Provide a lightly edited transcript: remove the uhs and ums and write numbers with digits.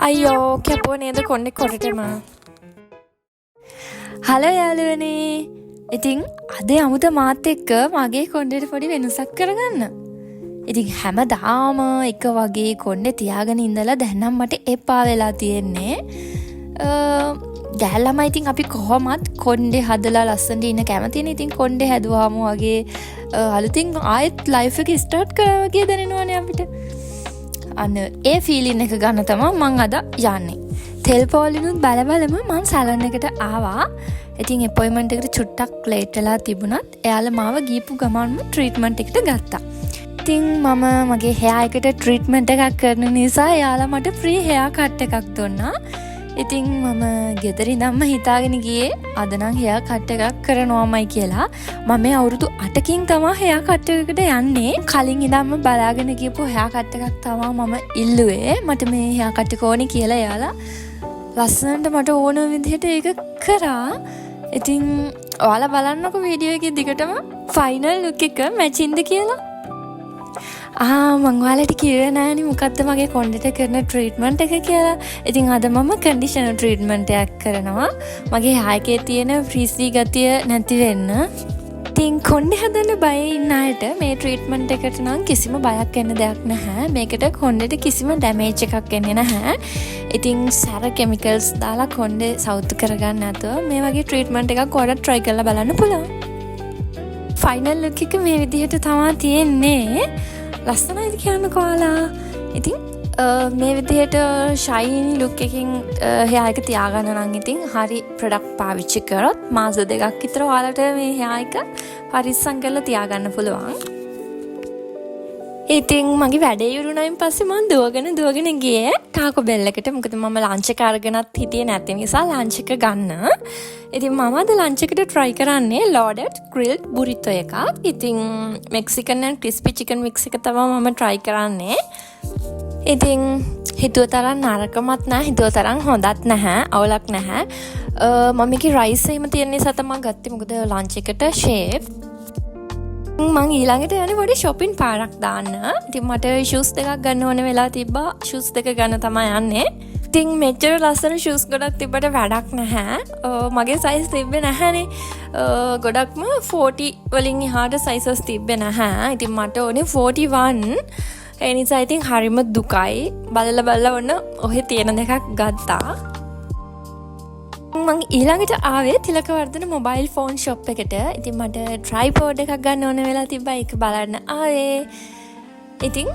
අයියෝ කැපුව නේද කොන්නෙක් කොටටම. හලෝ යාළුවනේ. ඉතින් අද යමුද මාත් එක්ක මගේ කොණ්ඩේට පොඩි වෙනසක් කරගන්න. ඉතින් හැමදාම එක වගේ කොණ්ඩේ තියාගෙන ඉඳලා දැන් නම් මට එපා වෙලා තියෙන්නේ. ගැල්ලම ඉතින් අපි කොහොමත් කොණ්ඩේ හදලා ලස්සනට ඉන්න කැමතිනේ. ඉතින් කොණ්ඩේ හැදුවාම වගේ අලුතින් ආයෙත් ලයිෆ් එක ස්ටාර්ට් කරා වගේ දැනෙනවනේ අපිට. අන්න ඒ ෆීලින් එක ගන්න තමයි මං අද යන්නේ. තෙල් පොලිනුත් බලම මං සැලන් එකට ආවා. ඉතින් අපොයින්ට්මන්ට් එකට චුට්ටක් ලේට් වෙලා තිබුණත් එයාලා මාව ගිහපු ගමන්ම ට්‍රීට්මන්ට් එකට ගත්තා. ඉතින් මම මගේ හෙයා එකට ට්‍රීට්මන්ට් එකක් කරන නිසා එයාලා මට ෆ්‍රී හෙයා කට් එකක් දුන්නා. ඉතින් මම ගෙදර ඉඳන්ම හිතාගෙන ගියේ අද නම් හෙයා කට් එකක් කරනවාමයි කියලා. මම අවුරුදු 8කින් තමයි හෙයා කට් එකකට යන්නේ. කලින් ඉඳන්ම බලාගෙන ගියපු හෙයා කට් එකක් තමයි මම ඉල්ලුවේ. මට මේ හෙයා කට් එක ඕනේ කියලා එයාලා ලස්සනට මට ඕන විදිහට ඒක කරා. ඉතින් ඔයාලා බලන්නකො වීඩියෝ එකේ දිගටම ෆයිනල් ලුක් එක මැචින්ද කියලා. මං ඔයාලට කිව්වේ නෑනේ මොකද්ද මගේ කොණ්ඩේට කරන ට්‍රීට්මන්ට් එක කියලා. ඉතින් අද මම කන්ඩිෂනර් ට්‍රීට්මන්ට් එකක් කරනවා. මගේ hair එකේ තියෙන ෆ්‍රීසි ගතිය නැති වෙන්න. ඉතින් කොණ්ඩේ හදන්න බය ඉන්න අයට මේ ට්‍රීට්මන්ට් එකට නම් කිසිම බයක් වෙන්න දෙයක් නැහැ. මේකට කොණ්ඩේට කිසිම ඩැමේජ් එකක් එන්නේ නැහැ. ඉතින් සැර කෙමිකල්ස් දාලා කොණ්ඩේ සවුත් කරගන්න නැතුව මේ වගේ ට්‍රීට්මන්ට් එකක් ඔයාලට try කරලා බලන්න පුළුවන්. ෆයිනල් ලුක් එක මේ විදිහට තමයි තියෙන්නේ. ලස්සනයිද කියන්නකෝ ඔයාලා. ඉතින් මේ විදිහට ෂයිනි ලුක් එකකින් හෙයා එක තියාගන්න නම් ඉතින් හරි ප්‍රොඩක්ට් පාවිච්චි කරොත් මාස 2ක් විතර ඔයාලට මේ හෙයා එක පරිස්සම් කරලා තියාගන්න පුළුවන්. ඉතින් මගේ වැඩේ ඉවරුණායින් පස්සේ මම දුවගෙන ගියේ ටාකෝ බෙල් එකට. මොකද මම ලන්ච් එක අරගෙනත් හිටියේ නැති නිසා ලන්ච් එක ගන්න. ඉතින් මම අද ලන්ච් එකට try කරන්නේ loaded grilled burrito එකක්. ඉතින් Mexican and crispy chicken mix එක තමයි මම try කරන්නේ. ඉතින් හිතුව තරම් නරකමත් නැහැ, හිතුව තරම් හොඳත් නැහැ, අවුලක් නැහැ. මම මේකේ rice එහෙම තියෙන නිසා තමයි ගත්තේ. මොකද ලන්ච් එකට chef මං ඊළඟට යන්නේ පොඩි shopping පාරක් දාන්න. ඉතින් මට shoes දෙකක් ගන්න ඕන වෙලා තිබ්බා. shoes දෙක ගන්න තමයි යන්නේ. ඉතින් මෙච්චර ලස්සන shoes ගොඩක් තිබ්බට වැඩක් නැහැ. මගේ size තිබ්බේ නැහැනේ. ගොඩක්ම 40 වලින් එහාට sizes තිබ්බේ නැහැ. ඉතින් මට ඕනේ 41. ඒ නිසා ඉතින් හරිම දුකයි. බලලා ඔන්න ඔහෙ තියෙන දෙකක් ගත්තා. මං ඊළඟට ආවේ තිලකවර්ධන මොබයිල් ෆෝන් ෂොප් එකට. ඉතින් මට ට්‍රයිපෝඩ් එකක් ගන්න ඕන වෙලා තිබ්බා. ඒක බලන්න ආවේ. ඉතින්